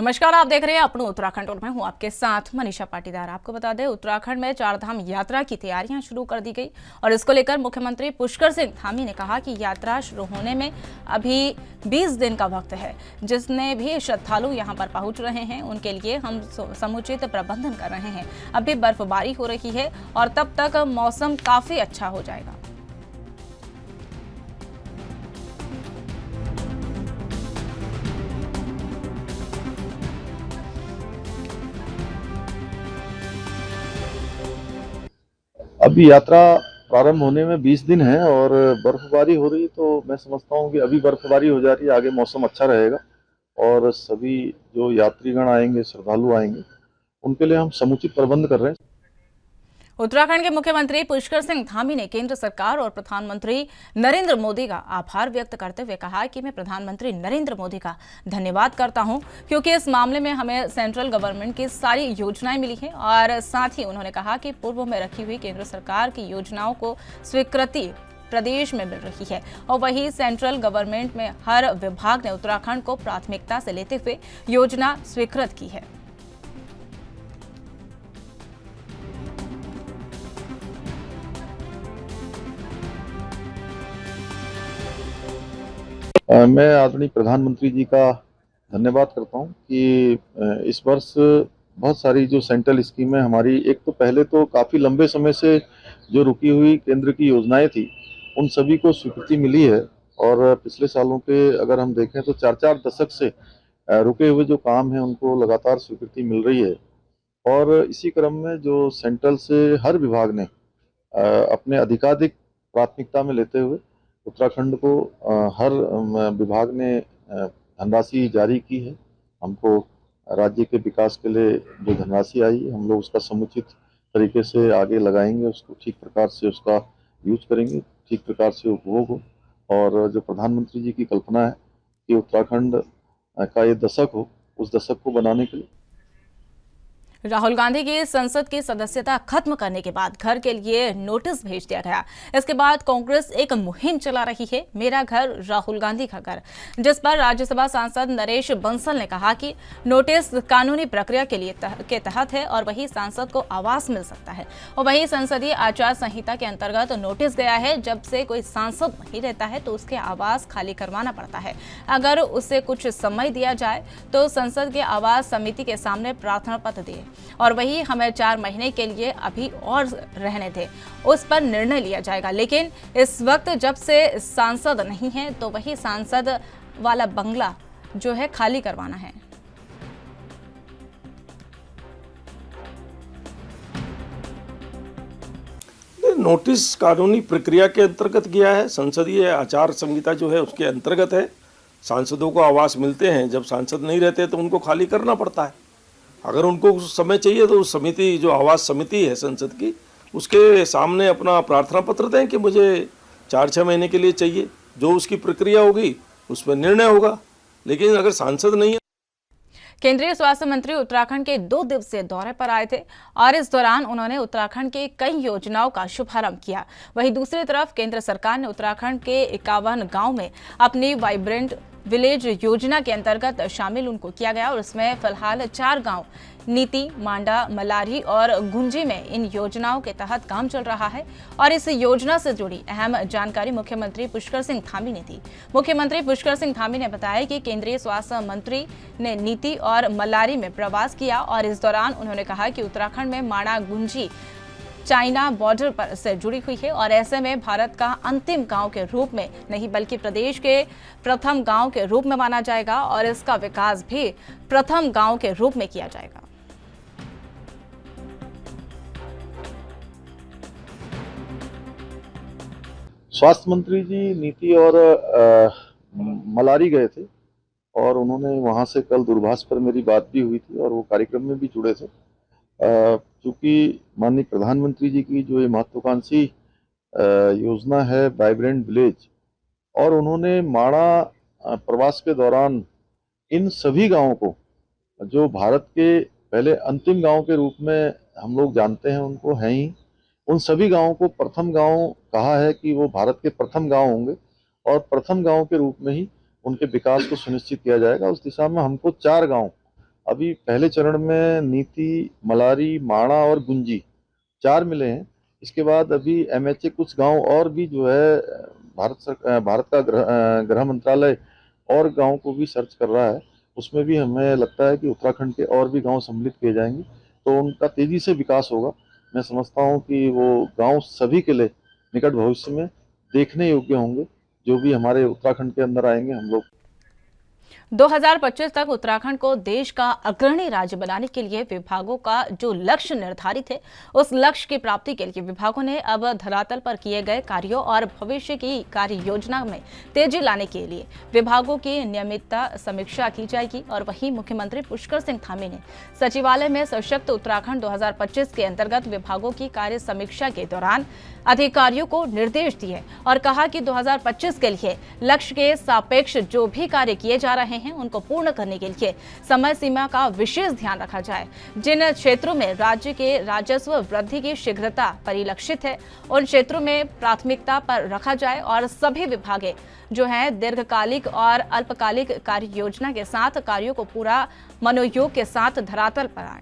नमस्कार, आप देख रहे हैं अपने उत्तराखंड और मैं हूं आपके साथ मनीषा पाटीदार। आपको बता दें, उत्तराखंड में चारधाम यात्रा की तैयारियां शुरू कर दी गई और इसको लेकर मुख्यमंत्री पुष्कर सिंह धामी ने कहा कि यात्रा शुरू होने में अभी 20 दिन का वक्त है। जितने भी श्रद्धालु यहां पर पहुंच रहे हैं उनके लिए हम समुचित प्रबंधन कर रहे हैं। अभी बर्फबारी हो रही है और तब तक मौसम काफी अच्छा हो जाएगा। अभी यात्रा प्रारंभ होने में 20 दिन है और बर्फबारी हो रही है, तो मैं समझता हूँ कि अभी बर्फबारी हो जा रही है, आगे मौसम अच्छा रहेगा और सभी जो यात्रीगण आएंगे, श्रद्धालु आएंगे, उनके लिए हम समुचित प्रबंध कर रहे हैं। उत्तराखंड के मुख्यमंत्री पुष्कर सिंह धामी ने केंद्र सरकार और प्रधानमंत्री नरेंद्र मोदी का आभार व्यक्त करते हुए कहा कि मैं प्रधानमंत्री नरेंद्र मोदी का धन्यवाद करता हूं, क्योंकि इस मामले में हमें सेंट्रल गवर्नमेंट की सारी योजनाएं मिली हैं। और साथ ही उन्होंने कहा कि पूर्व में रखी हुई केंद्र सरकार की योजनाओं को स्वीकृति प्रदेश में मिल रही है और वही सेंट्रल गवर्नमेंट में हर विभाग ने उत्तराखंड को प्राथमिकता से लेते हुए योजना स्वीकृत की है। मैं आदरणीय प्रधानमंत्री जी का धन्यवाद करता हूं कि इस वर्ष बहुत सारी जो सेंट्रल स्कीमें हमारी, एक तो पहले तो काफ़ी लंबे समय से जो रुकी हुई केंद्र की योजनाएं थी, उन सभी को स्वीकृति मिली है। और पिछले सालों के अगर हम देखें तो 4-4 दशक से रुके हुए जो काम हैं उनको लगातार स्वीकृति मिल रही है। और इसी क्रम में जो सेंट्रल से हर विभाग ने अपने अधिकाधिक प्राथमिकता में लेते हुए उत्तराखंड को हर विभाग ने धनराशि जारी की है। हमको राज्य के विकास के लिए जो धनराशि आई है, हम लोग उसका समुचित तरीके से आगे लगाएंगे, उसको ठीक प्रकार से उसका यूज करेंगे, ठीक प्रकार से उपभोग हो। और जो प्रधानमंत्री जी की कल्पना है कि उत्तराखंड का ये दशक हो, उस दशक को बनाने के लिए राहुल गांधी की संसद की सदस्यता खत्म करने के बाद घर के लिए नोटिस भेज दिया गया। इसके बाद कांग्रेस एक मुहिम चला रही है, मेरा घर राहुल गांधी का घर, जिस पर राज्यसभा सांसद नरेश बंसल ने कहा कि नोटिस कानूनी प्रक्रिया के तहत है और वही सांसद को आवास मिल सकता है। और वही संसदीय आचार संहिता के अंतर्गत नोटिस गया है, जब से कोई सांसद नहीं रहता है तो उसके आवास खाली करवाना पड़ता है। अगर उसे कुछ समय दिया जाए तो संसद के आवास समिति के सामने प्रार्थना पत्र दिए और वही हमें 4 महीने के लिए अभी और रहने थे, उस पर निर्णय लिया जाएगा। लेकिन इस वक्त जब से सांसद नहीं है तो वही सांसद वाला बंगला जो है खाली करवाना है। नोटिस कानूनी प्रक्रिया के अंतर्गत गया है, संसदीय आचार संहिता जो है उसके अंतर्गत है। सांसदों को आवास मिलते हैं, जब सांसद नहीं रहते तो उनको खाली करना पड़ता है। अगर उनको समय चाहिए तो समिति, जो आवास समिति है संसद की, उसके सामने अपना प्रार्थना पत्र दें कि मुझे 4-6 महीने के लिए चाहिए। जो उसकी प्रक्रिया होगी उस पर निर्णय होगा। लेकिन अगर सांसद नहीं है। केंद्रीय स्वास्थ्य मंत्री उत्तराखंड के 2 दिवसीय दौरे पर आए थे और इस दौरान उन्होंने उत्तराखंड के कई योजनाओं का शुभारंभ किया। वहीं दूसरी तरफ केंद्र सरकार ने उत्तराखंड के 51 गांव में अपनी वाइब्रेंट विलेज योजना के अंतर्गत शामिल उनको किया गया और इसमें फिलहाल 4 गांव नीति, मांडा, मलारी और गुंजी में इन योजनाओं के तहत काम चल रहा है। और इस योजना से जुड़ी अहम जानकारी मुख्यमंत्री पुष्कर सिंह धामी ने दी। मुख्यमंत्री पुष्कर सिंह धामी ने बताया कि केंद्रीय स्वास्थ्य मंत्री ने नीति और मलारी में प्रवास किया और इस दौरान उन्होंने कहा कि उत्तराखंड में माणा गुंजी चाइना बॉर्डर पर से जुड़ी हुई है और ऐसे में भारत का अंतिम गांव के रूप में नहीं बल्कि प्रदेश के प्रथम गांव के रूप में माना जाएगा और इसका विकास भी प्रथम गांव के रूप में किया जाएगा। स्वास्थ्य मंत्री जी नीति और मलारी गए थे और उन्होंने वहां से कल दूरभाष पर मेरी बात भी हुई थी और वो कार्यक्रम में भी जुड़े थे। चूंकि माननीय प्रधानमंत्री जी की जो ये महत्वाकांक्षी योजना है वाइब्रेंट विलेज, और उन्होंने माणा प्रवास के दौरान इन सभी गांवों को, जो भारत के पहले अंतिम गांव के रूप में हम लोग जानते हैं उनको हैं ही, उन सभी गांवों को प्रथम गांव कहा है कि वो भारत के प्रथम गांव होंगे और प्रथम गांव के रूप में ही उनके विकास को सुनिश्चित किया जाएगा। उस दिशा में हमको 4 गांव अभी पहले चरण में नीति, मलारी, माणा और गुंजी 4 मिले हैं। इसके बाद अभी एमएचए कुछ गांव और भी जो है भारत का गृह मंत्रालय और गांव को भी सर्च कर रहा है। उसमें भी हमें लगता है कि उत्तराखंड के और भी गांव सम्मिलित किए जाएंगे तो उनका तेजी से विकास होगा। मैं समझता हूं कि वो गांव सभी के लिए निकट भविष्य में देखने योग्य होंगे, जो भी हमारे उत्तराखंड के अंदर आएंगे। हम लोग 2025 तक उत्तराखंड को देश का अग्रणी राज्य बनाने के लिए विभागों का जो लक्ष्य निर्धारित है, उस लक्ष्य की प्राप्ति के लिए विभागों ने अब धरातल पर किए गए कार्यों और भविष्य की कार्य योजना में तेजी लाने के लिए विभागों की नियमितता समीक्षा की जाएगी। और वहीं मुख्यमंत्री पुष्कर सिंह धामी ने सचिवालय में सशक्त उत्तराखंड 2025 के अंतर्गत विभागों की कार्य समीक्षा के दौरान अधिकारियों को निर्देश दिए और कहा कि 2025 के लिए लक्ष्य के सापेक्ष जो भी कार्य किए जा रहे हैं उनको पूर्ण करने के लिए समय सीमा का विशेष ध्यान रखा जाए। जिन क्षेत्रों में राज्य के राजस्व वृद्धि की शीघ्रता परिलक्षित है उन क्षेत्रों में प्राथमिकता पर रखा जाए और सभी विभागें जो हैं दीर्घकालिक और अल्पकालिक कार्य योजना के साथ कार्यों को पूरा मनोयोग के साथ धरातल पर आए।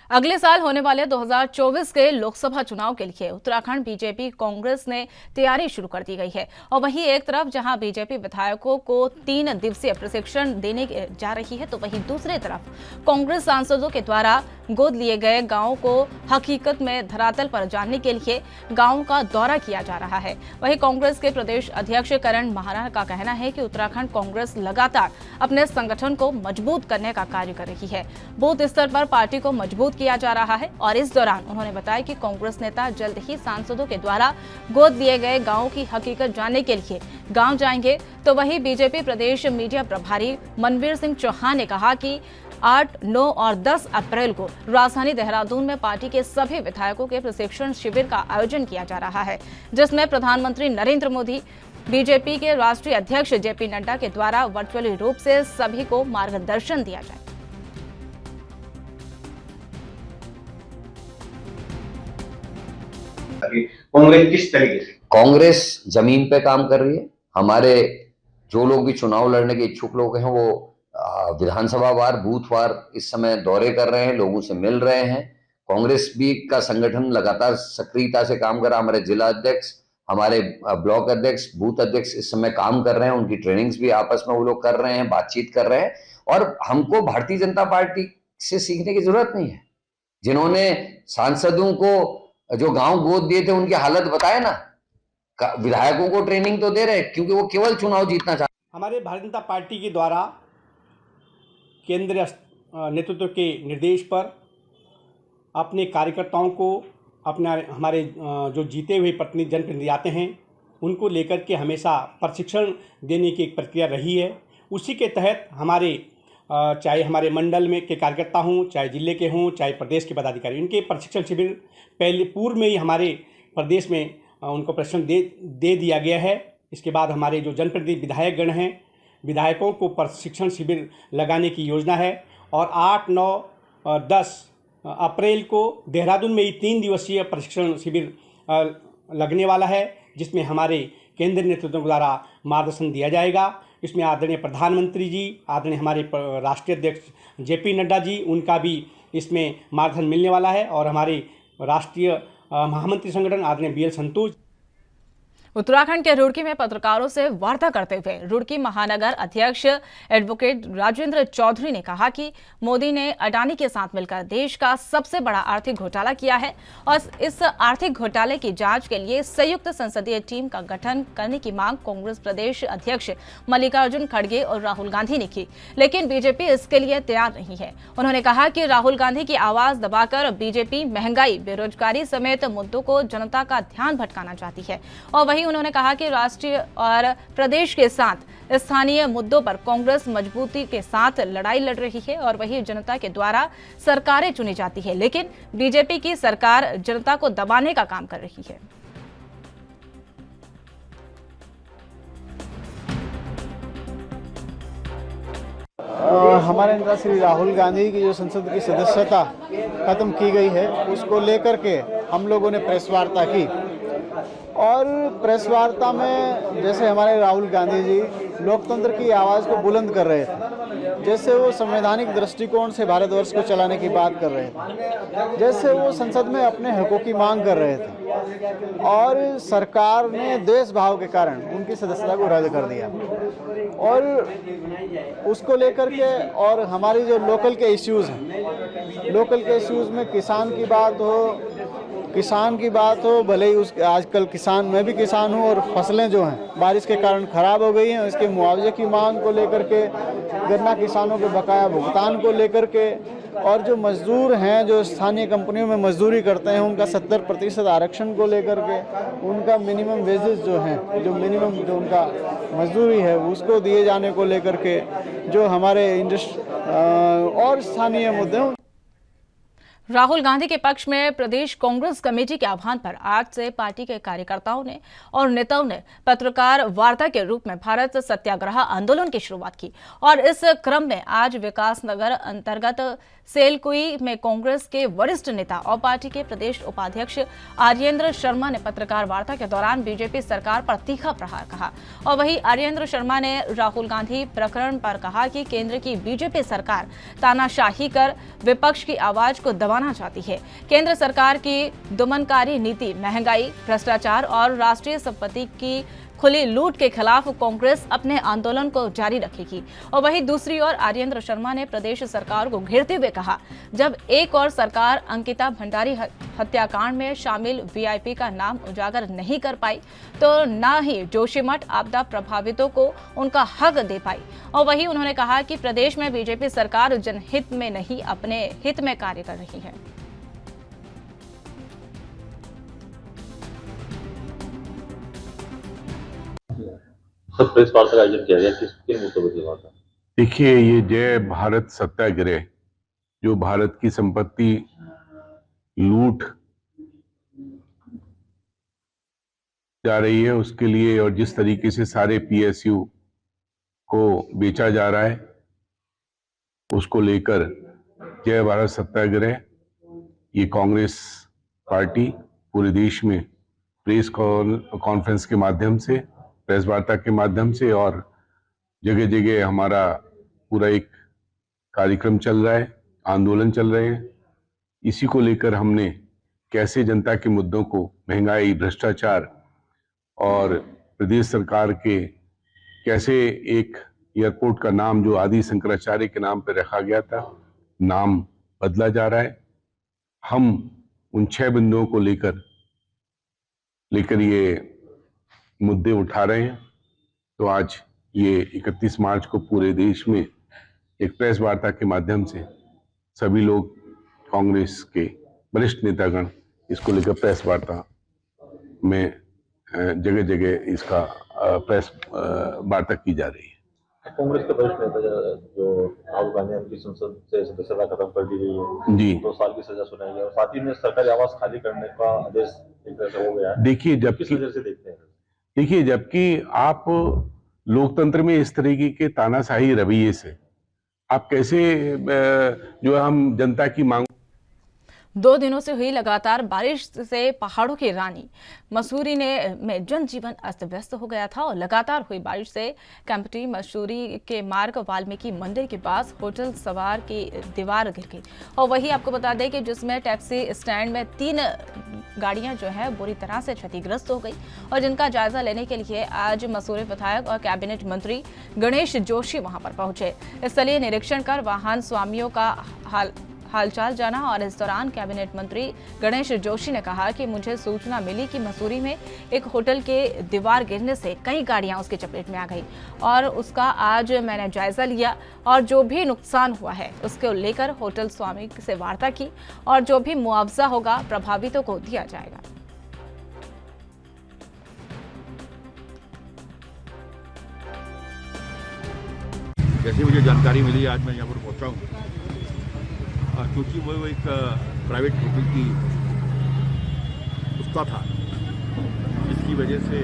अगले साल होने वाले 2024 के लोकसभा चुनाव के लिए उत्तराखंड बीजेपी कांग्रेस ने तैयारी शुरू कर दी गई है। और वहीं एक तरफ जहां बीजेपी विधायकों को 3 दिवसीय प्रशिक्षण देने जा रही है तो वहीं दूसरी तरफ कांग्रेस सांसदों के द्वारा गोद लिए गए गांवों को हकीकत में धरातल पर जानने के लिए गांवों का दौरा किया जा रहा है। वहीं कांग्रेस के प्रदेश अध्यक्ष करण महाना का कहना है कि उत्तराखंड कांग्रेस लगातार अपने संगठन को मजबूत करने का कार्य कर रही है। बूथ स्तर पर पार्टी को मजबूत किया जा रहा है और इस दौरान उन्होंने बताया कि कांग्रेस नेता जल्द ही सांसदों के द्वारा गोद लिए गए गांवों की हकीकत जानने के लिए गांव जाएंगे। तो वहीं बीजेपी प्रदेश मीडिया प्रभारी मनवीर सिंह चौहान ने कहा कि 8, 9 और 10 अप्रैल को राजधानी देहरादून में पार्टी के सभी विधायकों के प्रशिक्षण शिविर का आयोजन किया जा रहा है, जिसमें प्रधानमंत्री नरेंद्र मोदी, बीजेपी के राष्ट्रीय अध्यक्ष जेपी नड्डा के द्वारा वर्चुअली रूप से सभी को मार्गदर्शन दिया जाए। कांग्रेस किस तरीके से कांग्रेस जमीन पे काम कर रही है। हमारे जो लोग भी चुनाव लड़ने के इच्छुक लोग हैं वो विधानसभा वार, बूथ वार इस समय दौरे कर रहे हैं, लोगों से मिल रहे हैं। कांग्रेस भी का संगठन लगातार सक्रियता से काम कर रहा है। हमारे जिला अध्यक्ष, हमारे ब्लॉक अध्यक्ष, बूथ अध्यक्ष इस समय काम कर रहे हैं। उनकी ट्रेनिंग्स भी आपस में वो लोग कर रहे हैं, बातचीत कर रहे हैं। और हमको भारतीय जनता पार्टी से सीखने की जरूरत नहीं है। जिन्होंने सांसदों को जो गांव गोद दिए थे उनकी हालत बताए ना, विधायकों को ट्रेनिंग तो दे रहे हैं क्योंकि वो केवल चुनाव जीतना चाहते हैं। हमारे भारतीय जनता पार्टी के द्वारा केंद्रीय नेतृत्व के निर्देश पर अपने कार्यकर्ताओं को हमारे जो जीते हुए जनप्रतिनिधि आते हैं उनको लेकर के हमेशा प्रशिक्षण देने की एक प्रक्रिया रही है। उसी के तहत हमारे चाहे हमारे मंडल में के कार्यकर्ता हों, चाहे जिले के हों, चाहे प्रदेश के पदाधिकारी, इनके प्रशिक्षण शिविर पहले पूर्व में ही हमारे प्रदेश में उनको प्रशिक्षण दे दिया गया है। इसके बाद हमारे जो जनप्रतिनिधि विधायक गण हैं, विधायकों को प्रशिक्षण शिविर लगाने की योजना है और 8, 9 और 10 अप्रैल को देहरादून में ही 3 दिवसीय प्रशिक्षण शिविर लगने वाला है, जिसमें हमारे केंद्रीय नेतृत्व द्वारा मार्गदर्शन दिया जाएगा। इसमें आदरणीय प्रधानमंत्री जी, आदरणीय हमारे राष्ट्रीय अध्यक्ष जेपी नड्डा जी, उनका भी इसमें मार्गदर्शन मिलने वाला है और हमारे राष्ट्रीय महामंत्री संगठन आदरणीय बीएल संतोष। उत्तराखंड के रुड़की में पत्रकारों से वार्ता करते हुए रुड़की महानगर अध्यक्ष एडवोकेट राजेंद्र चौधरी ने कहा कि मोदी ने अडानी के साथ मिलकर देश का सबसे बड़ा आर्थिक घोटाला किया है और इस आर्थिक घोटाले की जांच के लिए संयुक्त संसदीय टीम का गठन करने की मांग कांग्रेस प्रदेश अध्यक्ष मल्लिकार्जुन खड़गे और राहुल गांधी ने की, लेकिन बीजेपी इसके लिए तैयार नहीं है। उन्होंने कहा कि राहुल गांधी की आवाज दबाकर बीजेपी महंगाई, बेरोजगारी समेत मुद्दों को जनता का ध्यान भटकाना चाहती है। और वहीं उन्होंने कहा कि राष्ट्रीय और प्रदेश के साथ स्थानीय मुद्दों पर कांग्रेस मजबूती के साथ लड़ाई लड़ रही है और वही जनता के द्वारा सरकारें चुनी जाती है, लेकिन बीजेपी की सरकार जनता को दबाने का काम कर रही है। हमारे नेता श्री राहुल गांधी की जो संसद की सदस्यता खत्म की गई है उसको लेकर के हम लोगों ने प्रेस वार्ता की। और प्रेस वार्ता में जैसे हमारे राहुल गांधी जी लोकतंत्र की आवाज़ को बुलंद कर रहे थे, जैसे वो संवैधानिक दृष्टिकोण से भारतवर्ष को चलाने की बात कर रहे थे, जैसे वो संसद में अपने हकों की मांग कर रहे थे, और सरकार ने देश भाव के कारण उनकी सदस्यता को रद्द कर दिया। और उसको लेकर के और हमारी जो लोकल के इश्यूज़ हैं, लोकल के इश्यूज़ में किसान की बात हो, भले ही उस आजकल किसान, मैं भी किसान हूँ, और फसलें जो हैं बारिश के कारण ख़राब हो गई हैं, उसके मुआवजे की मांग को लेकर के, गन्ना किसानों के बकाया भुगतान को लेकर के, और जो मजदूर हैं जो स्थानीय कंपनियों में मजदूरी करते हैं उनका 70% आरक्षण को लेकर के, उनका मिनिमम वेजेस जो हैं, जो मिनिमम जो उनका मजदूरी है उसको दिए जाने को लेकर के, जो हमारे और स्थानीय मुद्दे हैं। राहुल गांधी के पक्ष में प्रदेश कांग्रेस कमेटी के आह्वान पर आज से पार्टी के कार्यकर्ताओं ने और नेताओं ने पत्रकार वार्ता के रूप में भारत सत्याग्रह आंदोलन की शुरुआत की। और इस क्रम में आज विकास नगर अंतर्गत सेलकुई में कांग्रेस के वरिष्ठ नेता और पार्टी के प्रदेश उपाध्यक्ष आर्येंद्र शर्मा ने पत्रकार वार्ता के दौरान बीजेपी सरकार पर तीखा प्रहार कहा। और वहीं आर्येंद्र शर्मा ने राहुल गांधी प्रकरण पर कहा कि केंद्र की बीजेपी सरकार तानाशाही कर विपक्ष की आवाज को दबाना चाहती है। केंद्र सरकार की दमनकारी नीति, महंगाई, भ्रष्टाचार और राष्ट्रीय संपत्ति की खुली लूट के खिलाफ कांग्रेस अपने आंदोलन को जारी रखेगी। और वहीं दूसरी ओर आर्येंद्र शर्मा ने प्रदेश सरकार को घेरते हुए कहा, जब एक और सरकार अंकिता भंडारी हत्याकांड में शामिल वीआईपी का नाम उजागर नहीं कर पाई तो न ही जोशीमठ आपदा प्रभावितों को उनका हक दे पाई। और वहीं उन्होंने कहा कि प्रदेश में बीजेपी सरकार जनहित में नहीं अपने हित में कार्य कर रही है। सब प्रेस वार्ता का आयोजन किया गया, किन मुद्दों पर किया था? देखिए, ये जय भारत सत्याग्रह जो भारत की संपत्ति लूट जा रही है उसके लिए, और जिस तरीके से सारे पीएसयू को बेचा जा रहा है उसको लेकर जय भारत सत्याग्रह, ये कांग्रेस पार्टी पूरे देश में प्रेस कॉन्फ्रेंस के माध्यम से, प्रेस वार्ता के माध्यम से और जगह जगह हमारा पूरा एक कार्यक्रम चल रहा है, आंदोलन चल रहे हैं। इसी को लेकर हमने कैसे जनता के मुद्दों को, महंगाई, भ्रष्टाचार और प्रदेश सरकार के कैसे एक एयरपोर्ट का नाम जो आदि शंकराचार्य के नाम पर रखा गया था, नाम बदला जा रहा है। हम उन 6 बिंदुओं को लेकर ये मुद्दे उठा रहे हैं। तो आज ये 31 मार्च को पूरे देश में एक प्रेस वार्ता के माध्यम से सभी लोग, कांग्रेस के वरिष्ठ नेतागण इसको लेकर प्रेस वार्ता में जगह जगह इसका प्रेस वार्ता की जा रही है। कांग्रेस के वरिष्ठ नेता जो राहुल गांधी, उनकी संसद से सदस्यता खत्म कर दी गई है जी, 2 साल की सजा सुनाई है और साथ ही में सरकारी आवास खाली करने का आदेश एक तरह से हो गया है। देखिए, किस नजर से देखते हैं? देखिए, जबकि आप लोकतंत्र में इस तरीके के तानाशाही रवैये से आप कैसे जो हम जनता की मांग 2 दिनों से हुई लगातार बारिश से पहाड़ों की रानी मसूरी में जनजीवन अस्त व्यस्त हो गया था। और लगातार हुई बारिश से कैंपटी मसूरी के मार्ग वाल्मीकि मंदिर के पास होटल सवार की दीवार गिर गई। और वही आपको बता दें कि जिसमें टैक्सी स्टैंड में 3 गाड़ियां जो है बुरी तरह से क्षतिग्रस्त हो गई। और जिनका जायजा लेने के लिए आज मसूरी विधायक और कैबिनेट मंत्री गणेश जोशी वहां पर पहुंचे। स्थलीय निरीक्षण कर वाहन स्वामियों का हालचाल जाना। और इस दौरान कैबिनेट मंत्री गणेश जोशी ने कहा कि मुझे सूचना मिली कि मसूरी में एक होटल के दीवार गिरने से कई गाड़ियां उसकी चपेट में आ गई और उसका आज मैंने जायजा लिया और जो भी नुकसान हुआ है उसको लेकर होटल स्वामी से वार्ता की और जो भी मुआवजा होगा प्रभावितों को दिया जाएगा। जैसे मुझे जानकारी मिली आज मैं यहाँ पर पहुँचा हूँ, क्योंकि वो एक प्राइवेट होटल की उसका था जिसकी वजह से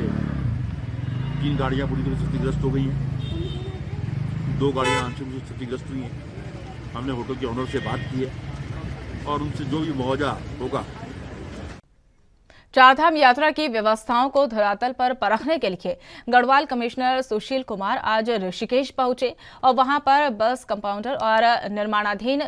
3 गाड़ियाँ पूरी तरह से क्षतिग्रस्त हो गई हैं। 2 गाड़ियाँ आंशिक रूप से क्षतिग्रस्त हुई हैं। हमने होटल के ऑनर से बात की है और उनसे जो भी मुआवजा होगा। चारधाम यात्रा की व्यवस्थाओं को धरातल पर परखने के लिए गढ़वाल कमिश्नर सुशील कुमार आज ऋषिकेश पहुंचे और वहां पर बस कंपाउंडर और निर्माणाधीन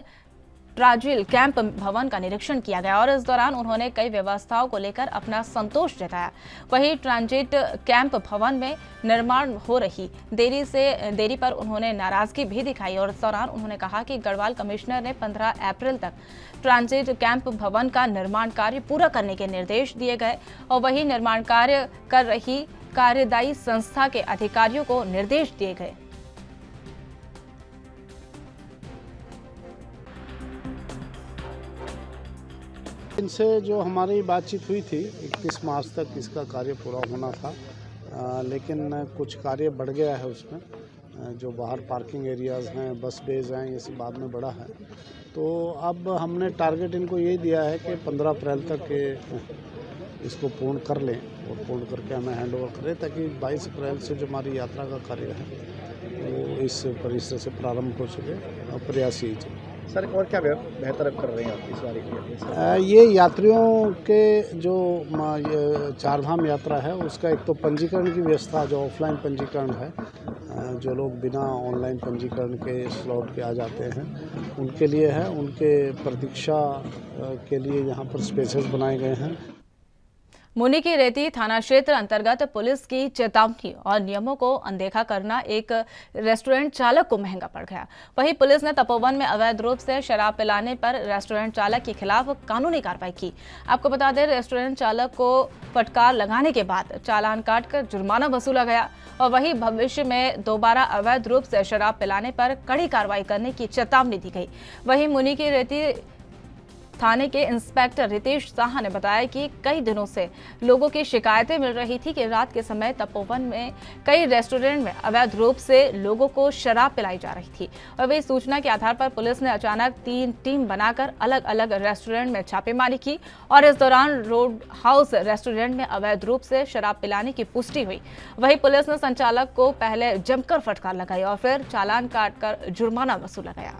ट्राजिल कैंप भवन का निरीक्षण किया गया और इस दौरान उन्होंने कई व्यवस्थाओं को लेकर अपना संतोष जताया। वहीं ट्रांजिट कैंप भवन में निर्माण हो रही देरी पर उन्होंने नाराजगी भी दिखाई और इस दौरान उन्होंने कहा कि गढ़वाल कमिश्नर ने 15 अप्रैल तक ट्रांजिट कैंप भवन का निर्माण कार्य पूरा करने के निर्देश दिए गए और वही निर्माण कार्य कर रही कार्यदायी संस्था के अधिकारियों को निर्देश दिए गए। इनसे जो हमारी बातचीत हुई थी 31 मार्च तक इसका कार्य पूरा होना था, लेकिन कुछ कार्य बढ़ गया है उसमें। जो बाहर पार्किंग एरियाज़ हैं, बस बेज हैं, ये सब बाद में बढ़ा है। तो अब हमने टारगेट इनको यही दिया है कि 15 अप्रैल तक इसको पूर्ण कर लें और पूर्ण करके हमें हैंड ओवर करें, ताकि 22 अप्रैल से जो हमारी यात्रा का कार्य है वो इस परिसर से प्रारंभ हो सके और प्रयास यही चले। सर और क्या बेहतर कर रहे हैं आप इस बार? ये यात्रियों के जो चारधाम यात्रा है उसका एक तो पंजीकरण की व्यवस्था, जो ऑफलाइन पंजीकरण है, जो लोग बिना ऑनलाइन पंजीकरण के स्लॉट पे आ जाते हैं उनके लिए है। उनके प्रतीक्षा के लिए यहाँ पर स्पेसेस बनाए गए हैं। मुनि की रेती थाना क्षेत्र अंतर्गत पुलिस की चेतावनी और नियमों को अनदेखा करना एक रेस्टोरेंट चालक को महंगा पड़ गया। वहीं पुलिस ने तपोवन में अवैध रूप से शराब पिलाने पर रेस्टोरेंट चालक के खिलाफ कानूनी कार्रवाई की। आपको बता दें, रेस्टोरेंट चालक को फटकार लगाने के बाद चालान काटकर जुर्माना वसूला गया और वहीं भविष्य में दोबारा अवैध रूप से शराब पिलाने पर कड़ी कार्रवाई करने की चेतावनी दी गई। वहीं मुनि की रेती थाने के इंस्पेक्टर रितेश साहा ने बताया कि कई दिनों से लोगों की शिकायतें मिल रही थी कि रात के समय तपोवन में कई रेस्टोरेंट में अवैध रूप से लोगों को शराब पिलाई जा रही थी और वही सूचना के आधार पर पुलिस ने अचानक 3 टीम बनाकर अलग अलग रेस्टोरेंट में छापेमारी की और इस दौरान रोड हाउस रेस्टोरेंट में अवैध रूप से शराब पिलाने की पुष्टि हुई। वही पुलिस ने संचालक को पहले जमकर फटकार लगाई और फिर चालान काटकर जुर्माना वसूला गया।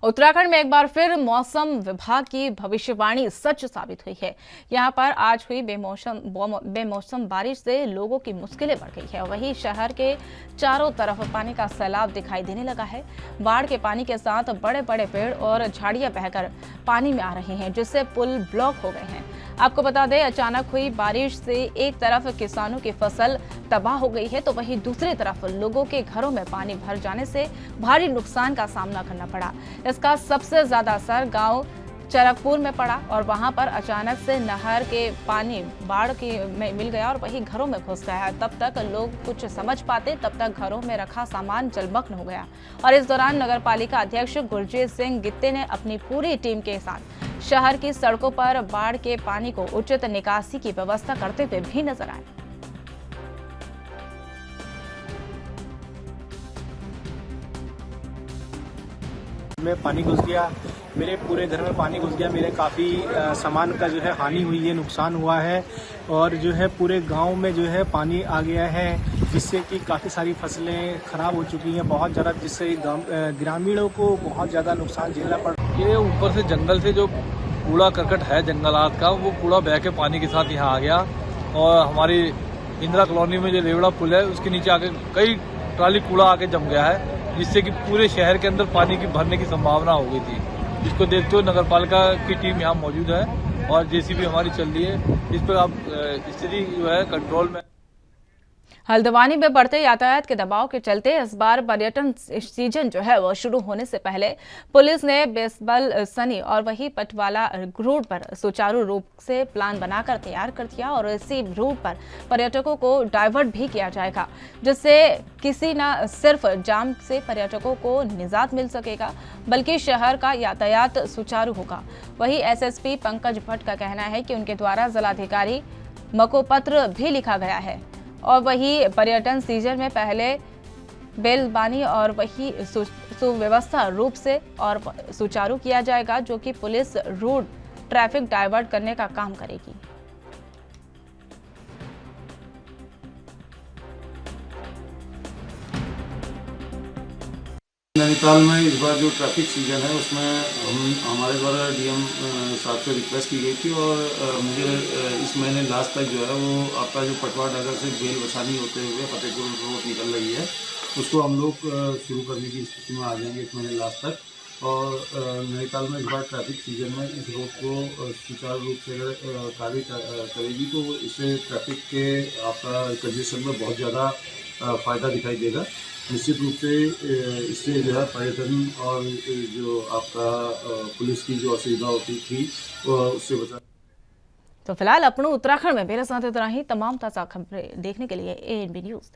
उत्तराखंड में एक बार फिर मौसम विभाग की भविष्यवाणी सच साबित हुई है। यहां पर आज हुई बेमौसम बारिश से लोगों की मुश्किलें बढ़ गई है। वहीं शहर के चारों तरफ पानी का सैलाब दिखाई देने लगा है। बाढ़ के पानी के साथ बड़े बड़े पेड़ और झाड़ियां बहकर पानी में आ रहे हैं, जिससे पुल ब्लॉक हो गए हैं। आपको बता दें, अचानक हुई बारिश से एक तरफ किसानों की फसल तबाह हो गई है तो वहीं दूसरी तरफ लोगों के घरों में पानी भर जाने से भारी नुकसान का सामना करना पड़ा। इसका सबसे ज्यादा असर गांव चरकपुर में पड़ा और वहां पर अचानक से नहर के पानी बाढ़ में मिल गया और वही घरों में घुस गया। तब तक लोग कुछ समझ पाते तब तक घरों में रखा सामान जलमग्न हो गया और इस दौरान नगरपालिका अध्यक्ष गुरजीत सिंह गित्ते ने अपनी पूरी टीम के साथ शहर की सड़कों पर बाढ़ के पानी को उचित निकासी की व्यवस्था करते हुए भी नजर आए। में पानी घुस गया, मेरे पूरे घर में पानी घुस गया, मेरे काफ़ी सामान का जो है हानि हुई है, नुकसान हुआ है और जो है पूरे गांव में जो है पानी आ गया है, जिससे कि काफ़ी सारी फसलें खराब हो चुकी हैं बहुत ज़्यादा, जिससे ग्रामीणों को बहुत ज़्यादा नुकसान झेलना पड़। ये ऊपर से जंगल से जो कूड़ा करकट है जंगलात का, वो कूड़ा बह के पानी के साथ यहाँ आ गया और हमारी इंदिरा कॉलोनी में जो रेवड़ा पुल है उसके नीचे आके कई ट्राली कूड़ा आके जम गया है, जिससे कि पूरे शहर के अंदर पानी की भरने की संभावना हो गई थी। जिसको देखते हुए नगरपालिका की टीम यहाँ मौजूद है और जेसीबी हमारी चल रही है। इस पर अब स्थिति जो है कंट्रोल में। हल्द्वानी में बढ़ते यातायात के दबाव के चलते इस बार पर्यटन सीजन जो है वो शुरू होने से पहले पुलिस ने बेसबल सनी और वही पटवाला रूट पर सुचारू रूप से प्लान बनाकर तैयार कर दिया और इसी रूट पर पर्यटकों को डाइवर्ट भी किया जाएगा, जिससे किसी न सिर्फ जाम से पर्यटकों को निजात मिल सकेगा बल्कि शहर का यातायात सुचारू होगा। वही एसएसपी पंकज भट्ट का कहना है कि उनके द्वारा जिलाधिकारी मको पत्र भी लिखा गया है और वही पर्यटन सीजन में पहले बेलबानी और वही सुव्यवस्था रूप से और सुचारू किया जाएगा, जो कि पुलिस रोड ट्रैफिक डाइवर्ट करने का काम करेगी। नैनीताल में इस बार जो ट्रैफिक सीजन है उसमें हमारे द्वारा डीएम साहब से रिक्वेस्ट की गई थी और मुझे इस महीने लास्ट तक जो है वो आपका जो पटवा डागर से बेल बसानी होते हुए फतेहपुर रोड निकल रही है उसको हम लोग शुरू करने की स्थिति में आ जाएंगे इस महीने लास्ट तक। और नैनीताल में इस बार ट्रैफिक सीजन में इस रोड को सुचारू रूप से अगर कार्य करेगी तो इससे ट्रैफिक के आपका कंजेशन में बहुत ज़्यादा फ़ायदा दिखाई देगा। निश्चित रूप से इससे जो है पर्यटन और जो आपका पुलिस की जो असुविधा होती थी उससे बचा। तो फिलहाल अपनों उत्तराखंड में मेरे साथ इतना ही। तमाम ताज़ा खबरें देखने के लिए ANB न्यूज़